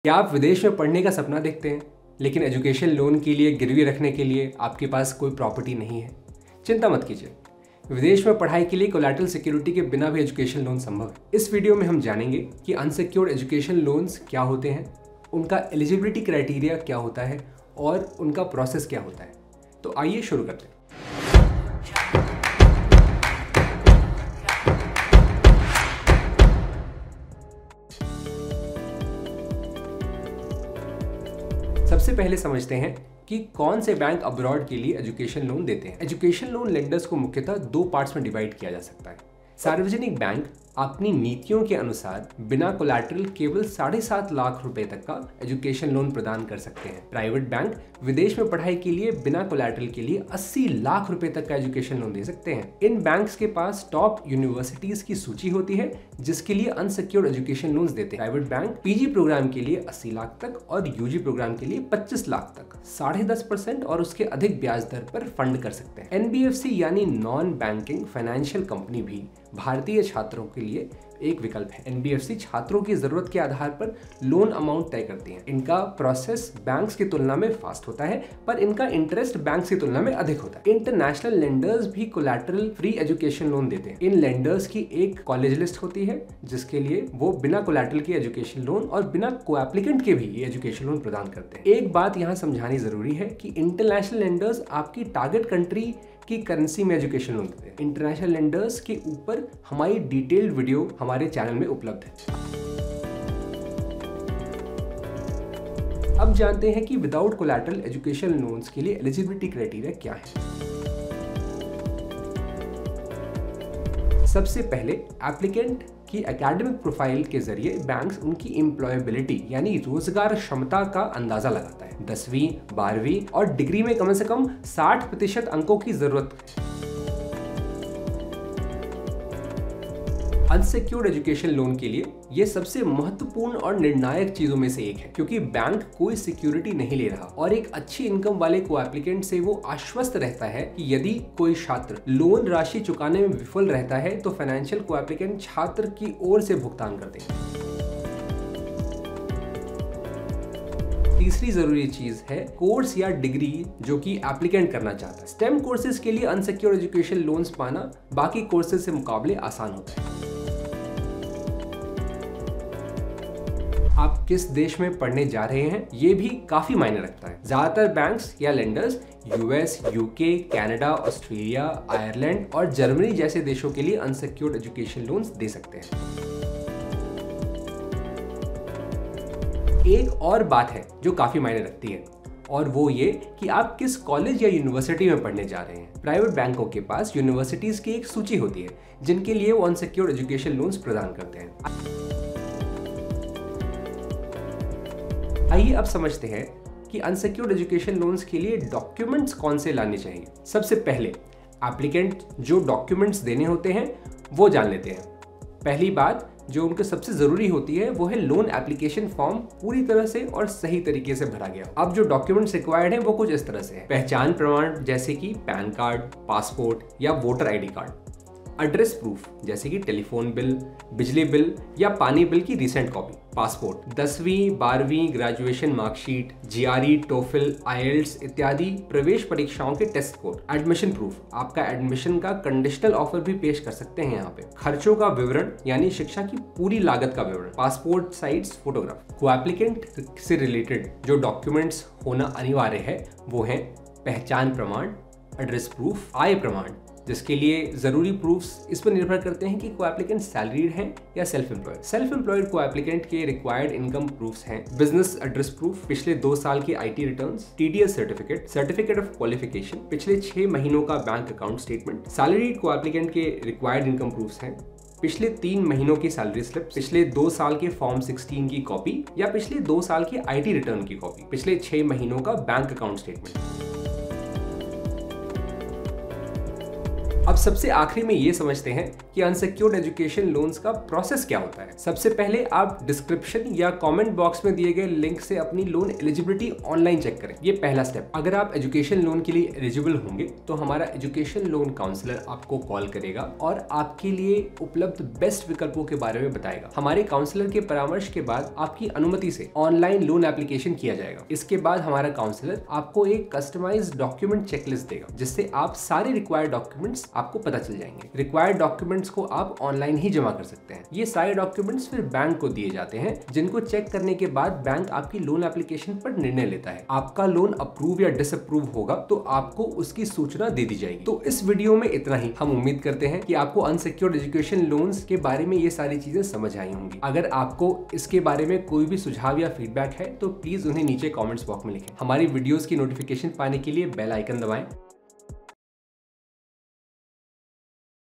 क्या आप विदेश में पढ़ने का सपना देखते हैं लेकिन एजुकेशन लोन के लिए गिरवी रखने के लिए आपके पास कोई प्रॉपर्टी नहीं है? चिंता मत कीजिए, विदेश में पढ़ाई के लिए कोलैटरल सिक्योरिटी के बिना भी एजुकेशन लोन संभव है। इस वीडियो में हम जानेंगे कि अनसिक्योर्ड एजुकेशन लोन्स क्या होते हैं, उनका एलिजिबिलिटी क्राइटेरिया क्या होता है और उनका प्रोसेस क्या होता है। तो आइए शुरू करते हैं। सबसे पहले समझते हैं कि कौन से बैंक अब्रॉड के लिए एजुकेशन लोन देते हैं। एजुकेशन लोन लेंडर्स को मुख्यतः दो पार्ट्स में डिवाइड किया जा सकता है। सार्वजनिक बैंक अपनी नीतियों के अनुसार बिना कोलैटरल केवल 7.5 लाख रुपए तक का एजुकेशन लोन प्रदान कर सकते हैं। प्राइवेट बैंक विदेश में पढ़ाई के लिए बिना कोलैटरल के लिए 80 लाख रुपए तक का एजुकेशन लोन दे सकते हैं। इन बैंक्स के पास टॉप यूनिवर्सिटीज की सूची होती है जिसके लिए अनसिक्योर्ड एजुकेशन लोन्स देते हैं। प्राइवेट बैंक पीजी प्रोग्राम के लिए 80 लाख तक और यूजी प्रोग्राम के लिए 25 लाख तक 10.5% और उसके अधिक ब्याज दर पर फंड कर सकते हैं। एनबीएफसी यानी नॉन बैंकिंग फाइनेंशियल कंपनी भी भारतीय छात्रों के लिए एक विकल्प है। एनबीएफसी छात्रों की जरूरत के आधार पर लोन अमाउंट तय करती हैं। इनका प्रोसेस बैंक्स की तुलना में फास्ट होता है पर इनका इंटरेस्ट बैंक्स की तुलना में अधिक होता है। इंटरनेशनल लेंडर्स भी कोलैटरल फ्री एजुकेशन लोन देते हैं। इन लेंडर्स की एक कॉलेज लिस्ट होती है जिसके लिए वो बिना कोलैटरल के एजुकेशन लोन और बिना को-एप्लीकेंट के भी ये एजुकेशन लोन प्रदान करते हैं। एक बात यहाँ समझानी जरूरी है कि इंटरनेशनल लेंडर्स आपकी टारगेट कंट्री की करेंसी में एजुकेशन लोन देते हैं। इंटरनेशनल लेंडर्स के ऊपर हमारी डिटेल्ड वीडियो हमारे चैनल में उपलब्ध है। अब जानते हैं कि विदाउट कोलैटरल एजुकेशन लोन्स के लिए एलिजिबिलिटी क्राइटेरिया क्या है। सबसे पहले एप्लीकेंट की एकेडमिक प्रोफाइल के जरिए बैंक्स उनकी एम्प्लॉयबिलिटी यानी रोजगार क्षमता का अंदाजा लगाता है। 10वीं, 12वीं और डिग्री में कम से कम 60% अंकों की जरूरत है। अनसिक्योर्ड एजुकेशन लोन के लिए यह सबसे महत्वपूर्ण और निर्णायक चीजों में से एक है क्योंकि बैंक कोई सिक्योरिटी नहीं ले रहा और एक अच्छी इनकम वाले को एप्लीकेंट से वो आश्वस्त रहता है कि यदि कोई छात्र लोन राशि चुकाने में विफल रहता है तो फाइनेंशियल को एप्लीकेंट छात्र की ओर से भुगतान करते हैं। तीसरी जरूरी चीज है कोर्स या डिग्री जो कि एप्लीकेंट करना चाहता है। स्टेम कोर्सेज के लिए अनसिक्योर्ड एजुकेशन लोन्स पाना बाकी कोर्सेज से मुकाबले आसान होता है। आप किस देश में पढ़ने जा रहे हैं ये भी काफी मायने रखता है। ज्यादातर बैंक्स या lenders US, UK, Canada, Australia, Ireland और जर्मनी जैसे देशों के लिए अनसिक्योर्ड एजुकेशन लोन्स दे सकते हैं। एक और बात है जो काफी मायने रखती है और वो ये कि आप किस कॉलेज या यूनिवर्सिटी में पढ़ने जा रहे हैं। प्राइवेट बैंकों के पास यूनिवर्सिटीज की एक सूची होती है जिनके लिए वो अनसिक्योर्ड एजुकेशन लोन्स प्रदान करते हैं। आइए अब समझते हैं कि अनसिक्योर्ड एजुकेशन लोन्स के लिए डॉक्यूमेंट्स कौन से लाने चाहिए। सबसे पहले एप्लीकेंट जो डॉक्यूमेंट्स देने होते हैं वो जान लेते हैं। पहली बात जो उनको सबसे जरूरी होती है वो है लोन एप्लीकेशन फॉर्म पूरी तरह से और सही तरीके से भरा गया। अब जो डॉक्यूमेंट्स रिक्वायर्ड हैं वो कुछ इस तरह से है। पहचान प्रमाण जैसे कि पैन कार्ड, पासपोर्ट या voter ID card. Address proof जैसे कि टेलीफोन बिल, बिजली बिल या पानी बिल की रिसेंट कॉपी। पासपोर्ट, 10वीं, 12वीं, graduation marksheet, GRE, TOEFL, IELTS इत्यादि प्रवेश परीक्षाओं के टेस्ट कोड। एडमिशन प्रूफ, आपका एडमिशन का कंडीशनल ऑफर भी पेश कर सकते हैं यहाँ पे। खर्चों का विवरण यानी शिक्षा की पूरी लागत का विवरण। Passport size photograph. को एप्लीकेंट से रिलेटेड जो डॉक्यूमेंट्स होना अनिवार्य है वो है पहचान प्रमाण, एड्रेस प्रूफ, आय प्रमाण जिसके लिए जरूरी प्रूफ्स इस पर निर्भर करते हैं कि को एप्लीकेंट सैलरीड है या सेल्फ एम्प्लॉयड। सेल्फ एम्प्लॉयड को एप्लीकेंट के रिक्वायर्ड इनकम प्रूफ्स हैं बिजनेस एड्रेस प्रूफ, पिछले 2 साल के IT returns, TDS certificate, certificate of qualification, पिछले 6 महीनों का बैंक अकाउंट स्टेटमेंट। सैलरीड को एप्लीकेंट के रिक्वायर्ड इनकम प्रूफ्स हैं पिछले 3 महीनों की सैलरी स्लिप, पिछले 2 साल के फॉर्म 16 की कॉपी या पिछले 2 साल के आईटी रिटर्न की कॉपी, पिछले 6 महीनों का बैंक अकाउंट स्टेटमेंट। अब सबसे आखिरी में ये समझते हैं कि अनसिक्योर्ड एजुकेशन लोन्स का प्रोसेस क्या होता है। सबसे पहले आप डिस्क्रिप्शन या कमेंट बॉक्स में दिए गए लिंक से अपनी लोन एलिजिबिलिटी ऑनलाइन चेक करें। ये पहला स्टेप। अगर आप एजुकेशन लोन के लिए एलिजिबल होंगे तो हमारा एजुकेशन लोन काउंसलर आपको कॉल करेगा और आपके लिए उपलब्ध बेस्ट विकल्पों के बारे में बताएगा। हमारे काउंसलर के परामर्श के बाद आपकी अनुमति से ऑनलाइन लोन एप्लीकेशन किया जाएगा। इसके बाद हमारा काउंसलर आपको एक कस्टमाइज्ड डॉक्यूमेंट चेकलिस्ट देगा, जिससे आप सारे रिक्वायर्ड डॉक्यूमेंट्स आपको पता चल जाएंगे। रिक्वायर्ड डॉक्यूमेंट्स को आप ऑनलाइन ही जमा कर सकते हैं। ये सारे डॉक्यूमेंट्स फिर बैंक को दिए जाते हैं, जिनको चेक करने के बाद बैंक आपकी लोन एप्लीकेशन पर निर्णय लेता है। आपका लोन अप्रूव या डिसअप्रूव होगा तो आपको उसकी सूचना दे दी जाएगी। तो इस वीडियो में इतना ही। हम उम्मीद करते हैं कि आपको अनसिक्योर्ड एजुकेशन लोन्स के बारे में ये सारी चीजें समझ आई होंगी। अगर आपको इसके बारे में कोई भी सुझाव या फीडबैक है तो प्लीज उन्हें नीचे कमेंट्स बॉक्स में लिखें। हमारी वीडियोस की नोटिफिकेशन पाने के लिए बेल आइकन दबाएं।